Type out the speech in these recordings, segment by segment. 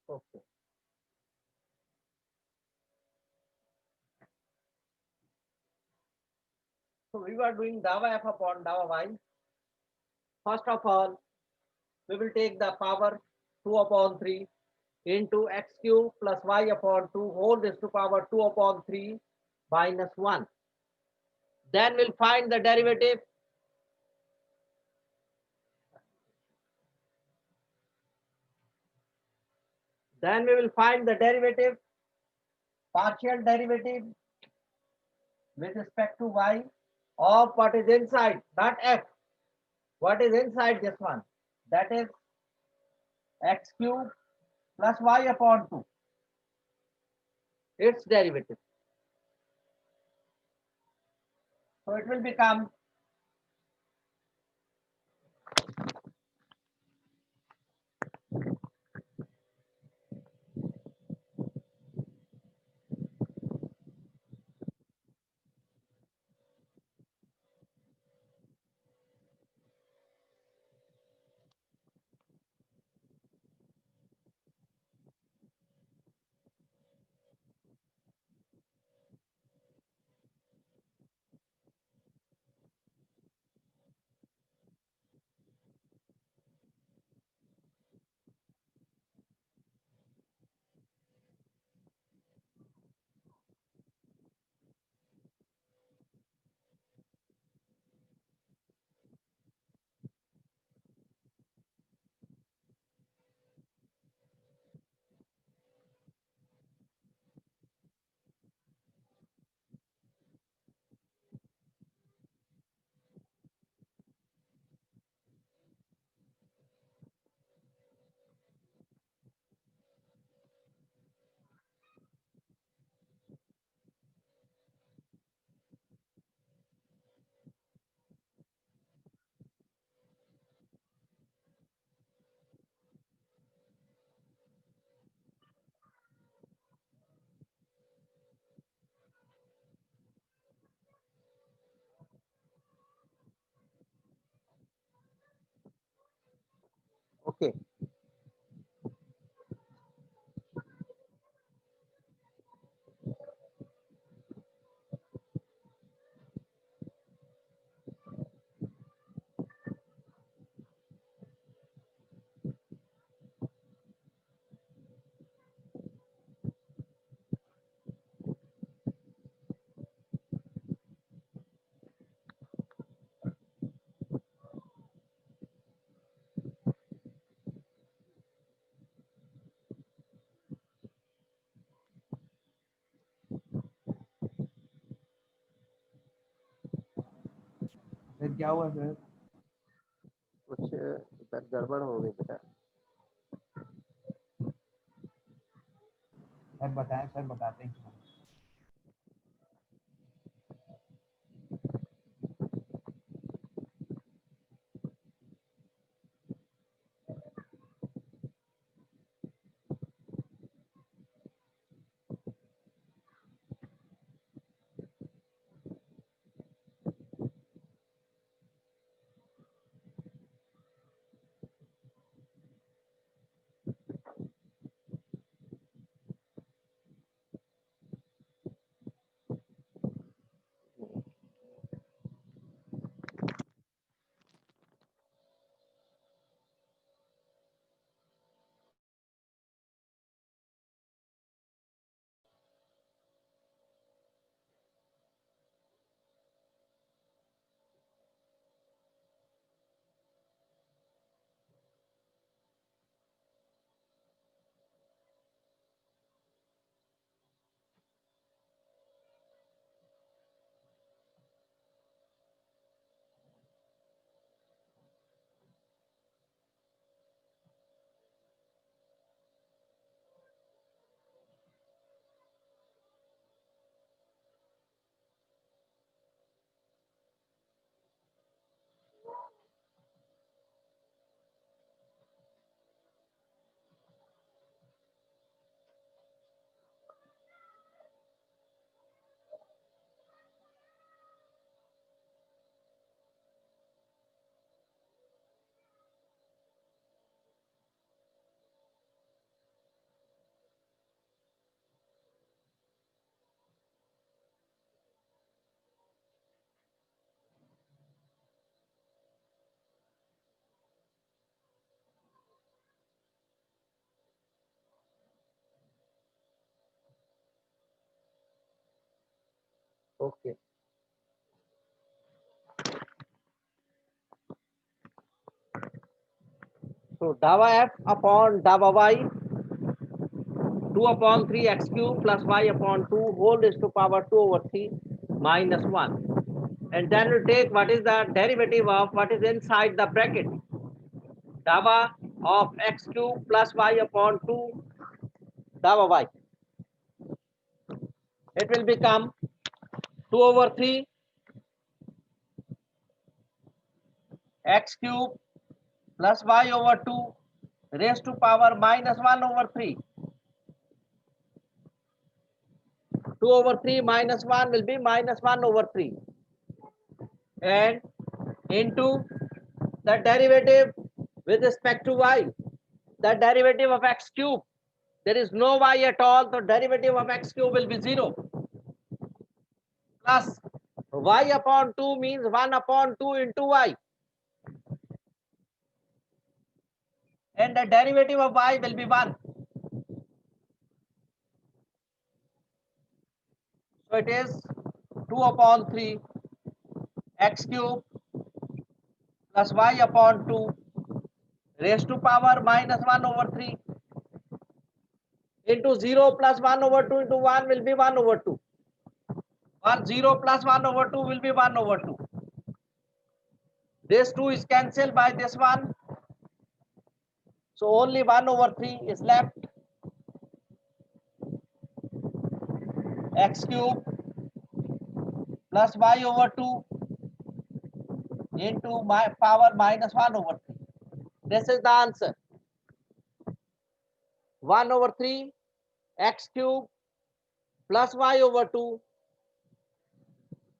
Okay. So we were doing dawa f upon dawa y. First of all, we will take the power 2 upon 3 into x cube plus y upon 2 whole raised to power 2 upon 3 minus 1. Then we'll find the derivative. Then we will find the derivative, partial derivative with respect to y of what is inside, not f. What is inside this one? That is x cube plus y upon 2. Its derivative. So it will become okay. फिर क्या हुआ sir? कुछ इधर गड़बड़ हो गई बेटा। Sir बताएं, सर बताते हैं क्यों। Okay. So dava f upon dava y 2 upon 3 x cube plus y upon 2 whole raised to power 2 over 3 minus 1. And then we take what is the derivative of what is inside the bracket. Dava of x cube plus y upon 2 dava y. It will become 2 over 3 x cube plus y over 2 raised to power minus 1 over 3. 2 over 3 minus 1 will be minus 1 over 3. And into the derivative with respect to y. The derivative of x cube. There is no y at all, so derivative of x cube will be 0. Plus y upon 2 means 1 upon 2 into y. And the derivative of y will be 1. So it is 2 upon 3 x cube plus y upon 2 raised to power minus 1 over 3 into 0 plus 1 over 2 into 1 will be 1 over 2. 0 plus 1 over 2 will be 1 over 2. This 2 is cancelled by this one. So only 1 over 3 is left. X cube plus y over 2 into my power minus 1 over 3. This is the answer. 1 over 3 x cube plus y over 2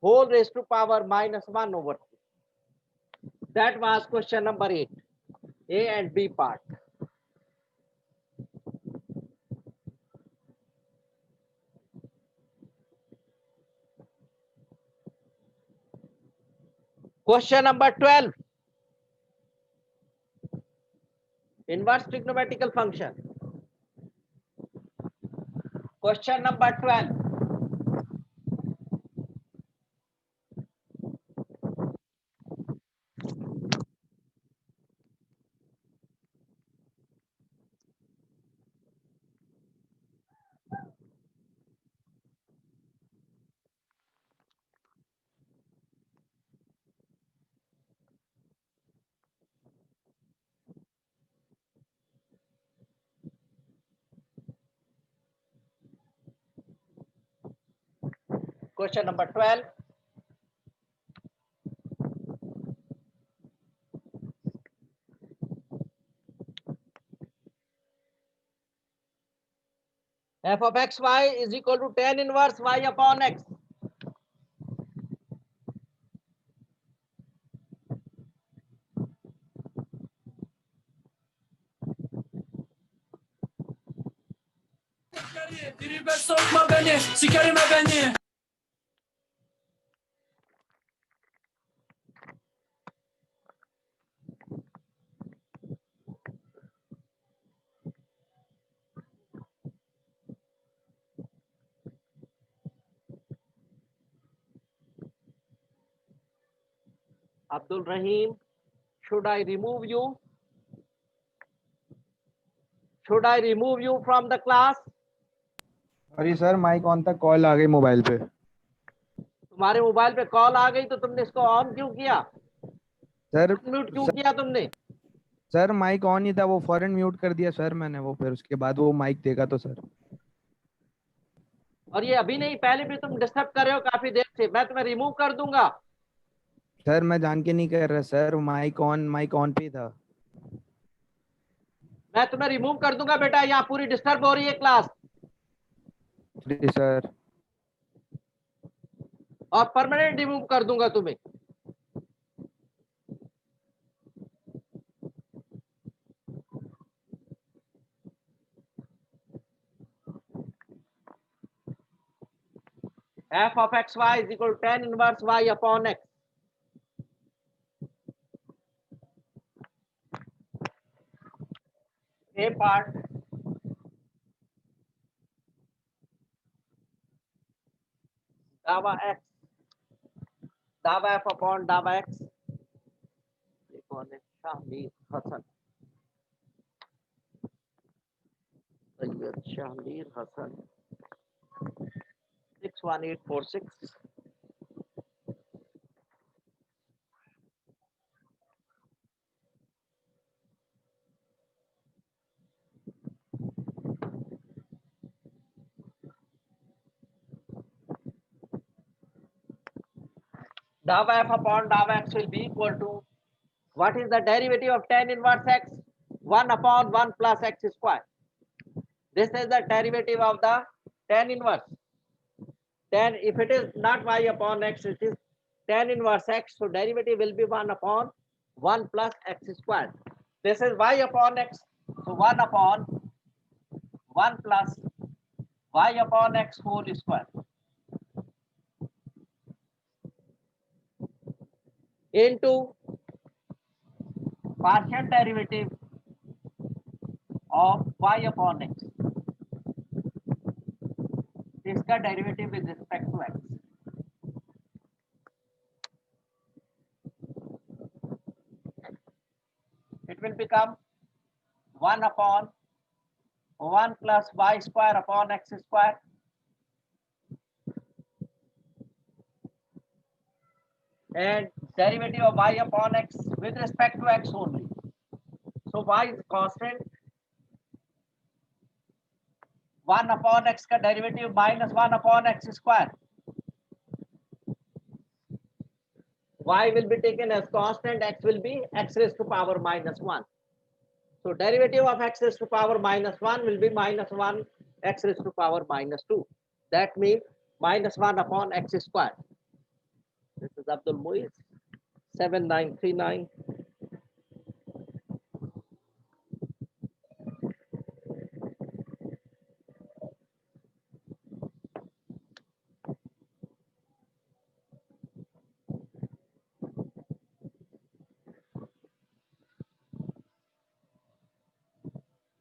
whole raised to power minus 1 over 3. That was question number 8, A and B part. Question number 12. Inverse trigonometrical function. Question number 12. Question number 12. F of xy is equal to tan inverse y upon x. Tribe sokma beni, sikerim beni. Abdul Rahim, should I remove you? Should I remove you from the class? Sorry sir mike on था call आ गई mobile पे तुम्हारे mobile पे call आ गई तो तुमने इसको ऑन क्यों किया? सर म्यूट क्यों किया तुमने? सर माइक ऑन ही था वो फौरन म्यूट कर दिया सर मैंने वो फिर उसके बाद वो माइक देखा तो सर और ये अभी नहीं, पहले भी तुम डिस्टर्ब कर रहे हो काफी देर से। मैं तुम्हें रिमूव कर दूंगा। सर मैं जान के नहीं कर रहा सर माइक ऑन पे ही था मैं तुम्हें रिमूव कर दूंगा बेटा, यहाँ पूरी डिस्टर्ब हो रही है क्लास। जी सर और परमानेंट रिमूव कर दूंगा तुम्हें। F of xy is equal to tan inverse y upon x. A part. Gamma x दावा f upon दावा x. ये कौन है? Shahmir Hasan. Syed Shahmir Hasan 61846. Dava f upon dava x will be equal to, what is the derivative of tan inverse x? 1 upon 1 plus x square. This is the derivative of the tan inverse. Tan, if it is not y upon x, it is tan inverse x. So derivative will be 1 upon 1 plus x square. This is y upon x. So 1 upon 1 plus y upon x whole square. Into partial derivative of y upon x. इसका derivative with respect to x. It will become 1 upon 1 plus y square upon x square. And derivative of y upon x with respect to x only. So y is constant. 1 upon x का derivative minus 1 upon x square. Y will be taken as constant, x will be x raised to power minus 1. So derivative of x raised to power minus 1 will be minus 1 x raised to power minus 2. That means minus 1 upon x square. This is Abdul Muiz 7939.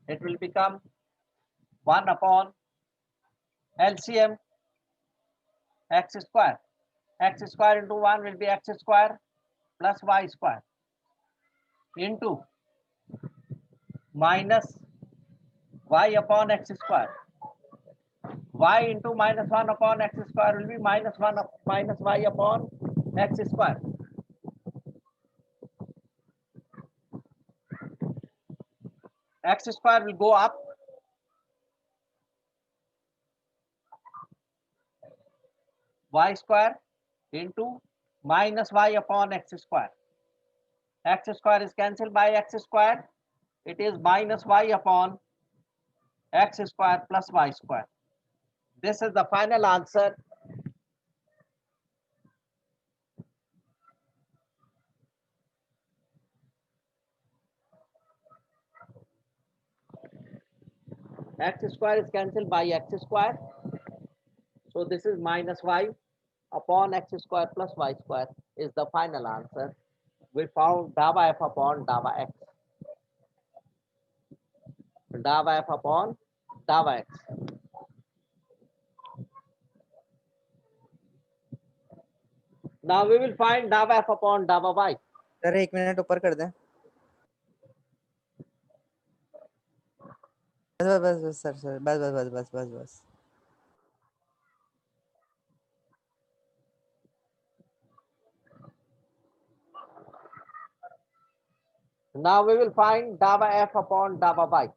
It will become 1 upon LCM x square. X square into 1 will be x square plus y square into minus y upon x square. Y into minus 1 upon x square will be minus 1 minus y upon x square. X square will go up. Y square into minus y upon x square. X square is cancelled by x square. It is minus y upon x square plus y square. This is the final answer. X square is cancelled by x square. So this is minus y upon x square plus y square is the final answer. We found dava f upon dava x. Dava f upon dava x. Now we will find dava f upon dava y. Sir 1 minute ऊपर कर दें. बस sir बस. Now we will find dava f upon dava y.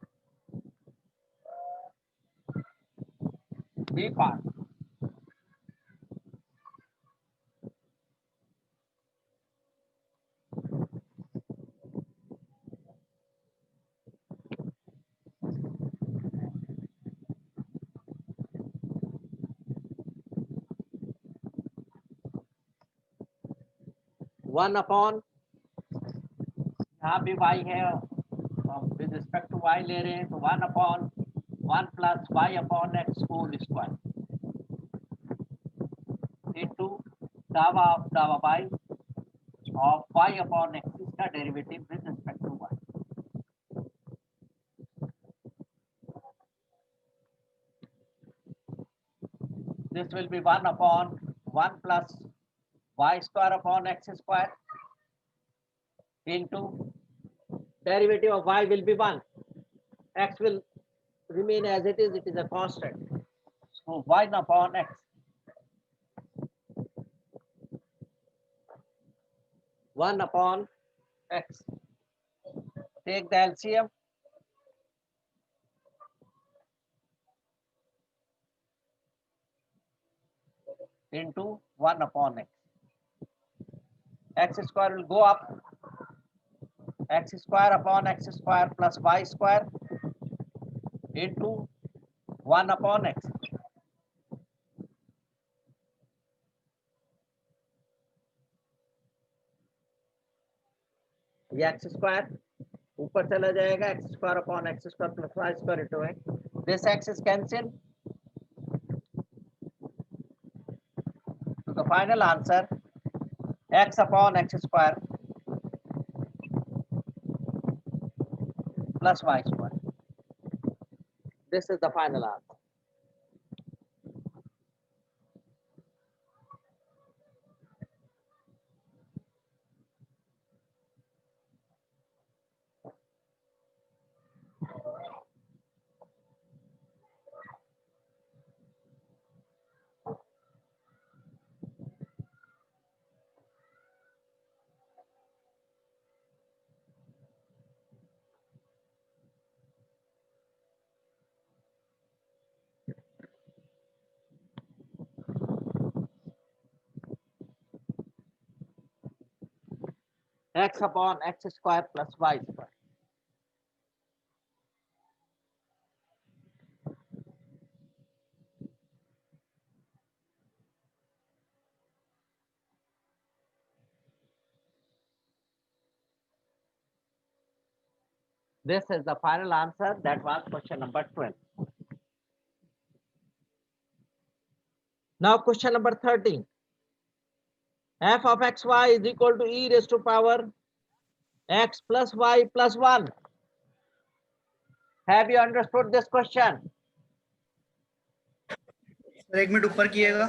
B part. One upon, यहाँ भी y है, with respect to y ले रहे हैं, तो 1 upon 1 plus y upon x whole square into dava of dava y of y upon x इसका derivative with respect to y. This will be 1 upon 1 plus y square upon x square into derivative of y will be 1. X will remain as it is a constant. So 1 upon x. 1 upon x. Take the LCM. Into 1 upon x. X square will go up. X square upon x square plus y square into 1 upon x. ये x square ऊपर चला जाएगा, x square upon x square plus y square into x. This x is cancel. So the final answer x upon x square plus y square. This is the final answer. X upon x square plus y square. This is the final answer. That was question number 12. Now question number 13. F of xy is equal to e raised to power x plus y plus 1. Have you understood this question? Sir एक minute ऊपर किएगा.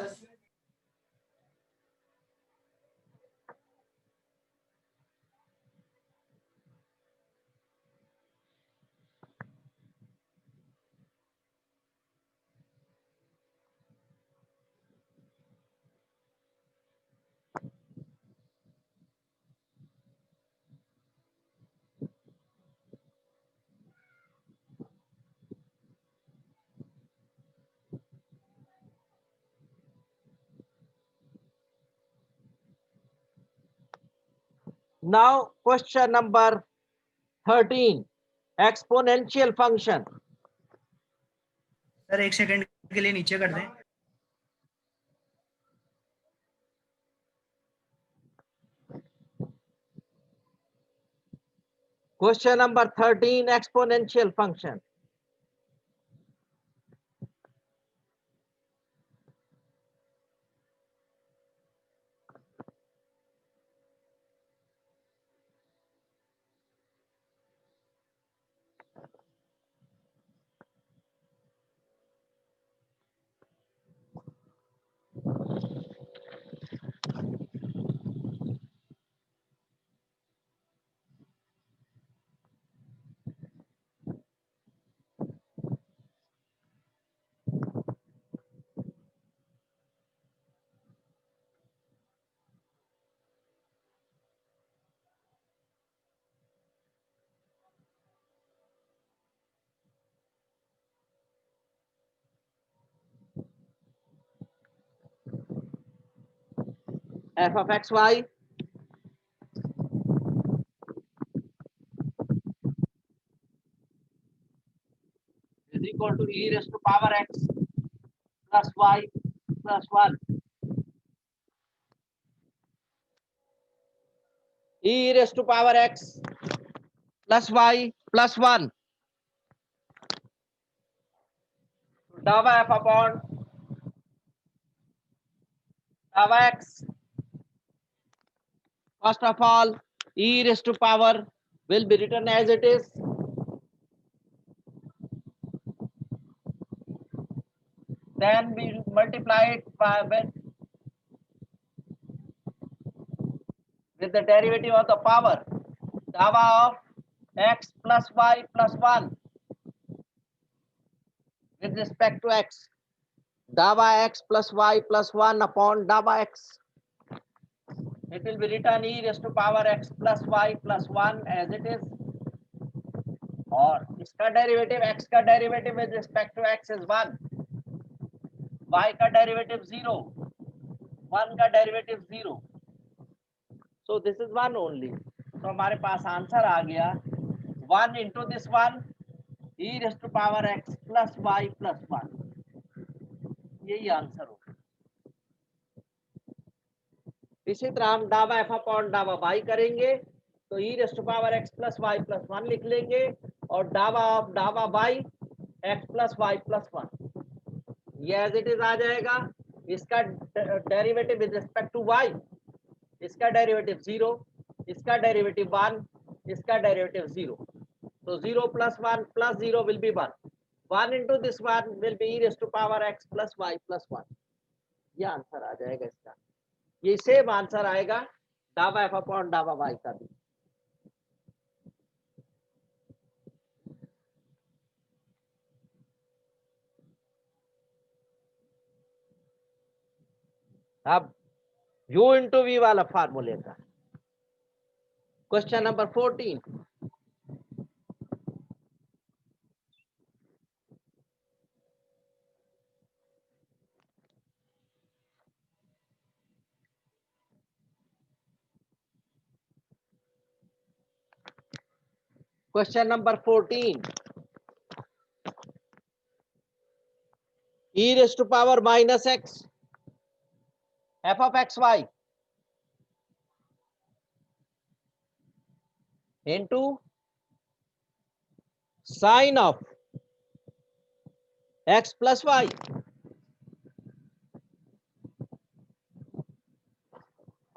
Now question number 13. Exponential function. Sir एक second के लिए नीचे कर दें. Question number 13. Exponential function. F of xy is equal to e raised to power x plus y plus 1. E raised to power x plus y plus 1. Dava f upon dava x. First of all, e raised to power will be written as it is. Then we multiply it by with with the derivative of the power dava of x plus y plus 1 with respect to x, dava x plus y plus 1 upon dava x. It will be written e raised to power x plus y plus 1 as it is, और इसका derivative x का derivative with respect to x is 1, y का derivative 0, 1 का derivative 0, so this is 1 only. तो हमारे पास answer आ गया 1 into this 1 e raised to power x plus y plus 1. यही आंसर होगा. इसी तरह हम डावा एफ अपॉन डावा वाई करेंगे तो e raised to power x plus y plus 1 लिख लेंगे और डावा ऑफ डावा y x plus y plus 1 ये एज इट इज आ जाएगा. इसका derivative with respect to y, इसका डेरिवेटिव 0, इसका डेरिवेटिव 1, इसका derivative 0. So 0 plus 1 plus 0 will be 1. 1 into this 1 will be e raised to power x plus y plus 1. ये answer आ जाएगा इसका. ये सेम आंसर आएगा डावा एफ अपॉन डावा वाई का भी. अब u इंटू वी वाला फार्मूले का question number 14. Question number 14. E raised to power minus x f of xy into sine of x plus y.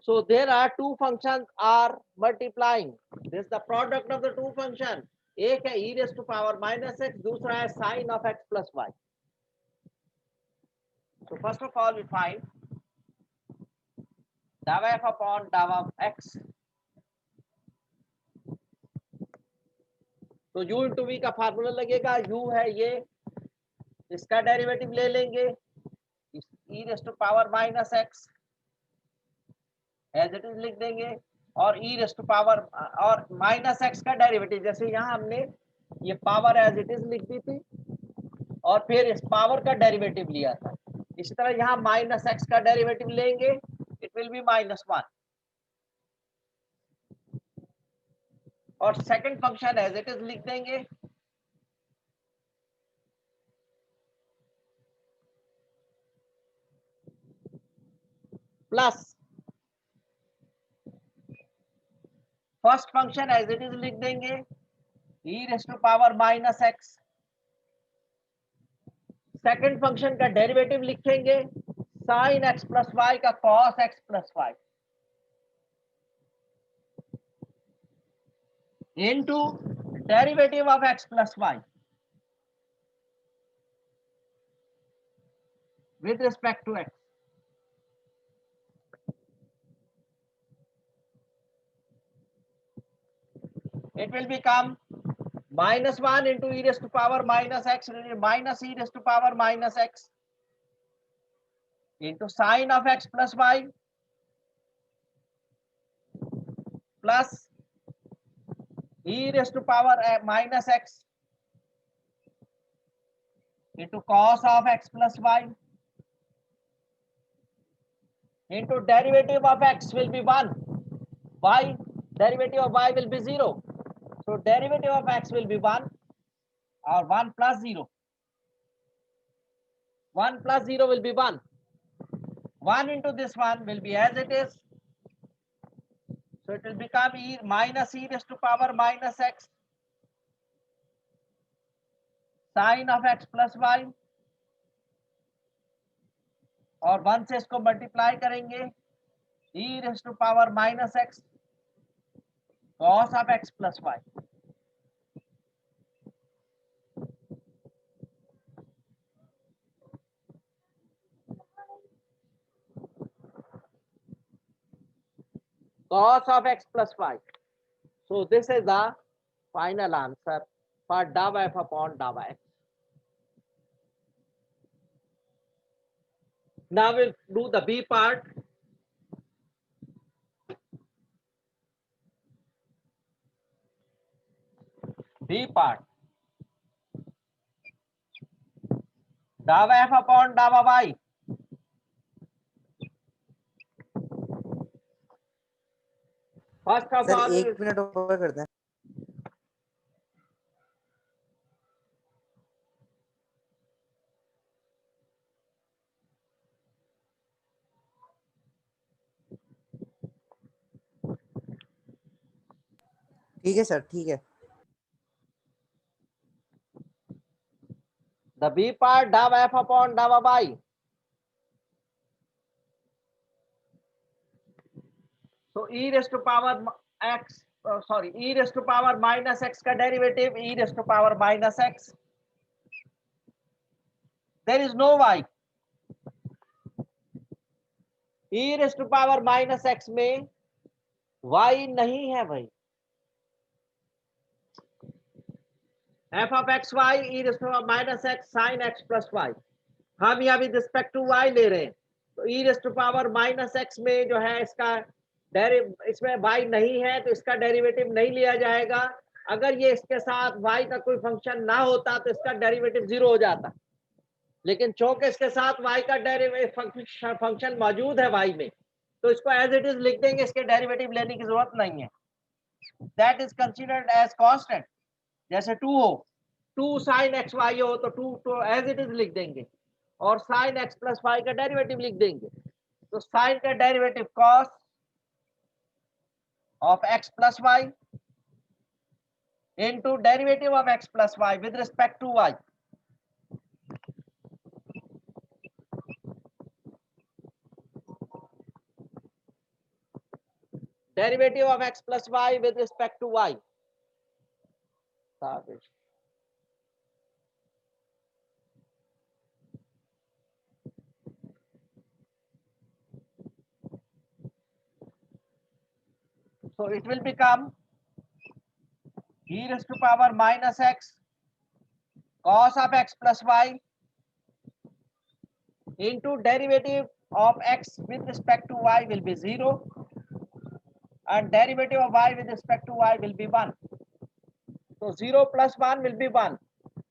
So there are two functions are multiplying. This is the product of the two function. एक है e raised to power minus x, दूसरा है sine of x plus y. So first of all we find dava f upon dava x. तो u into v का formula लगेगा. u है ये, इसका डेरिवेटिव ले लेंगे e raised to power minus x as it is लिख देंगे और e raised to power और माइनस x का डेरिवेटिव, जैसे यहाँ हमने ये पावर एज इट इज लिख दी थी और फिर इस पावर का डेरिवेटिव लिया था. इसी तरह यहाँ माइनस x का डेरिवेटिव लेंगे, इट विल बी -1 और second function as it is लिख देंगे. Plus first function as it is लिख देंगे e raised to power minus x. Second function का डेरिवेटिव लिखेंगे sin x plus y का cos x plus y into derivative of x plus y with respect to x. It will become -1 into e raised to power minus x minus e raised to power minus x into sine of x plus y plus e raised to power minus x into cos of x plus y into derivative of x will be 1, y derivative of y will be 0. So derivative of x will be 1 or 1 plus 0. 1 plus 0 will be 1. 1 into this one will be as it is. So it will become minus e raised to power minus x sine of x plus y और 1 से इसको multiply करेंगे e raised to power minus x cos of x plus y. cos of x plus y. So this is the final answer for dou f upon dou x. Now we'll do the B part. B part. Dou f upon dou y. First of sir all, 1 minute ऊपर कर दें. ठीक है sir, ठीक है. the B part dou f upon dou y. So e raised to power x, e raised to power minus x का derivative e raised to power minus x. There is no y. e raised to power minus x में y नहीं है भाई. f of x y e raised to power minus x sin x plus y. हम यहाँ with respect to y ले रहे हैं, तो e raised to power minus x में जो है इसका इसमें y नहीं है तो इसका डेरिवेटिव नहीं लिया जाएगा. अगर ये इसके साथ y का कोई फंक्शन ना होता तो इसका डेरिवेटिव 0 हो जाता, लेकिन चूंकि इसके साथ y का फंक्शन मौजूद है y में, तो इसको एज इट इज लिख देंगे, इसके डेरिवेटिव लेने की जरूरत नहीं है. That is considered as constant. जैसे 2 हो, 2 sin x y हो तो 2 तो एज इट इज लिख देंगे और sin x प्लस y का डेरिवेटिव लिख देंगे. तो sin का derivative cos of x plus y into derivative of x plus y with respect to y. Derivative of x plus y with respect to y. So it will become e raised to power minus x cos of x plus y into derivative of x with respect to y will be 0 and derivative of y with respect to y will be 1. So 0 plus 1 will be 1.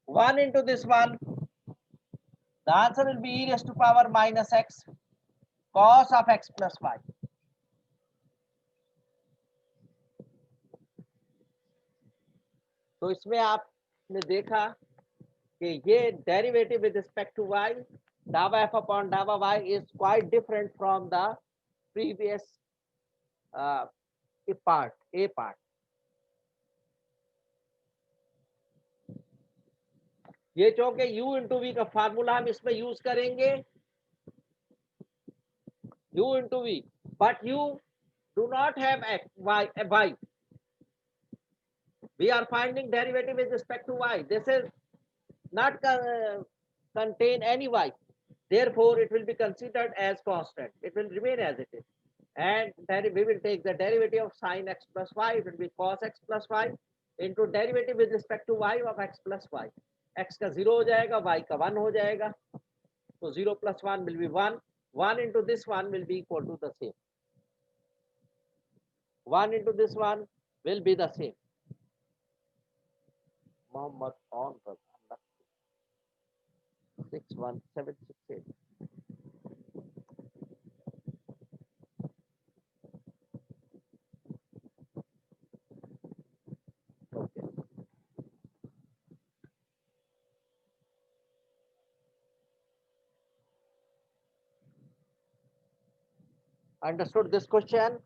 1 into this one, the answer will be e raised to power minus x cos of x plus y. तो इसमें आपने देखा कि ये derivative with respect to y dou f upon dou y is quite different from the previous A part. ये चूंकि u into v का formula हम इसमें यूज करेंगे, u into v, but you do not have x, y. We are finding derivative with respect to y. This is not contain any y. Therefore, it will be considered as constant. It will remain as it is. And we will take the derivative of sin x plus y. It will be cos x plus y into derivative with respect to y of x plus y. X का 0 हो जाएगा, y का 1 हो जाएगा. So 0 plus 1 will be 1. 1 into this one will be equal to the same. 1 into this one will be the same. Mohammed on the 61768. Okay. Understood this question?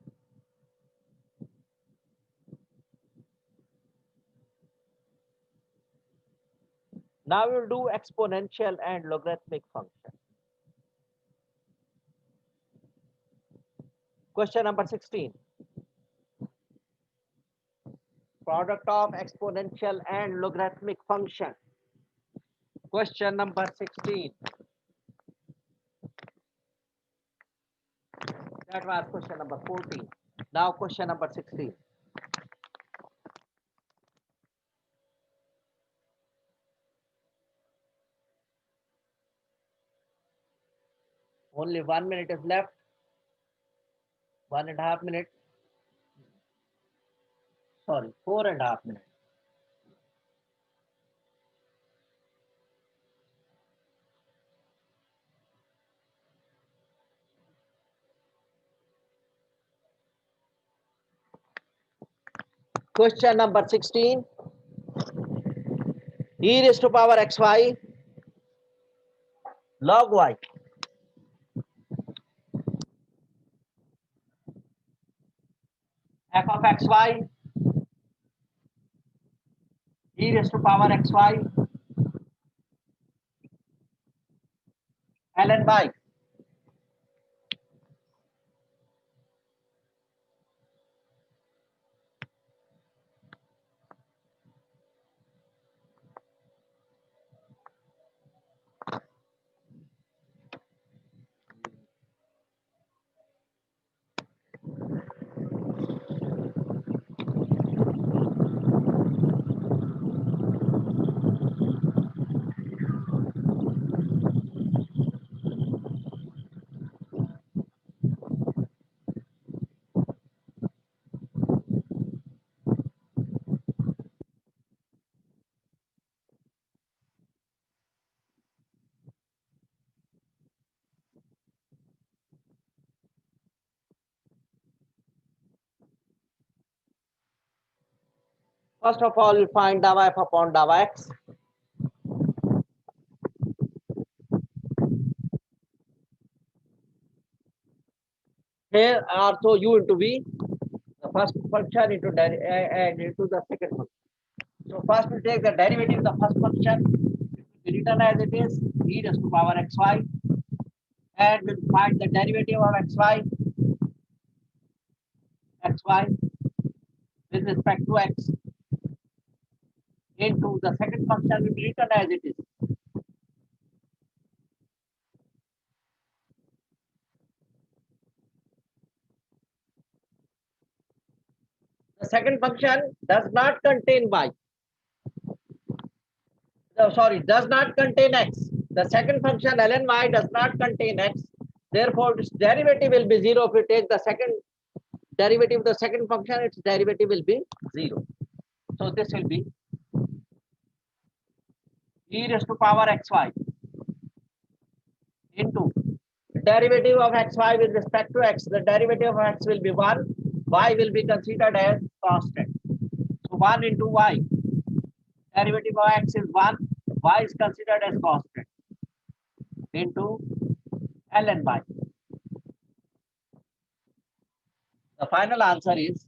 Now we'll do exponential and logarithmic function. Question number 16. Product of exponential and logarithmic function. Question number 16. That was question number 14. Now question number 16. Only 1 minute is left. 1.5 minutes. Sorry, 4.5 minutes. Question number 16. E raised to power xy log y f of xy e raised to power xy ln y. First of all, you find dava f upon dava x. Here also u into v, the first function into and into the second function. So first we take the derivative of the first function, we written as it is e raised to power xy, and we'll find the derivative of xy with respect to x into the second function will be written as it is. The second function does not contain y. No, sorry, does not contain x. The second function ln y does not contain x. Therefore, its derivative will be 0. If we take the second derivative of the second function, its derivative will be 0. So this will be e raised to power xy into derivative of xy with respect to x. The derivative of x will be 1. Y will be considered as constant. So 1 into y. Derivative of x is 1. Y is considered as constant into ln y. The final answer is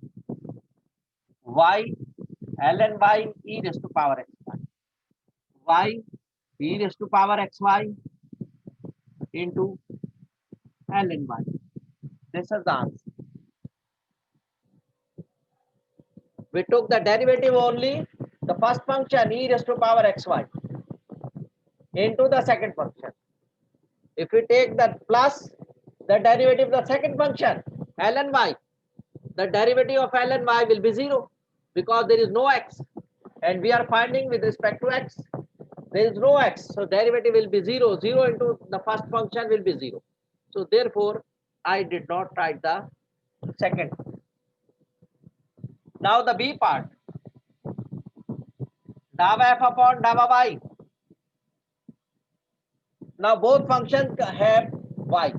y ln y e raised to power xy. Y e raised to power xy into ln y. This is the answer. We took the derivative only, the first function e raised to power xy into the second function. If we take the plus, the derivative of the second function ln y, the derivative of ln y will be 0 because there is no x, and we are finding with respect to x. There is no x, so derivative will be 0. 0 into the first function will be 0. So therefore, I did not write the second. Now the B part. Dava f upon dava y. Now both functions have y.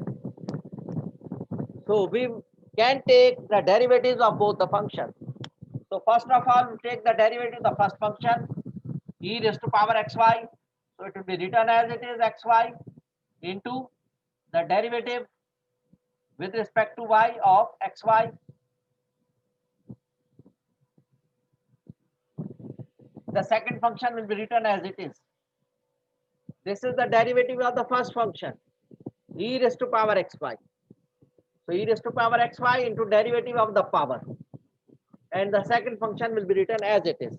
So we can take the derivatives of both the functions. So first of all, we take the derivative of the first function, e raised to power xy. So it will be written as it is xy into the derivative with respect to y of xy. The second function will be written as it is. This is the derivative of the first function, e raised to power xy. So e raised to power xy into derivative of the power. And the second function will be written as it is.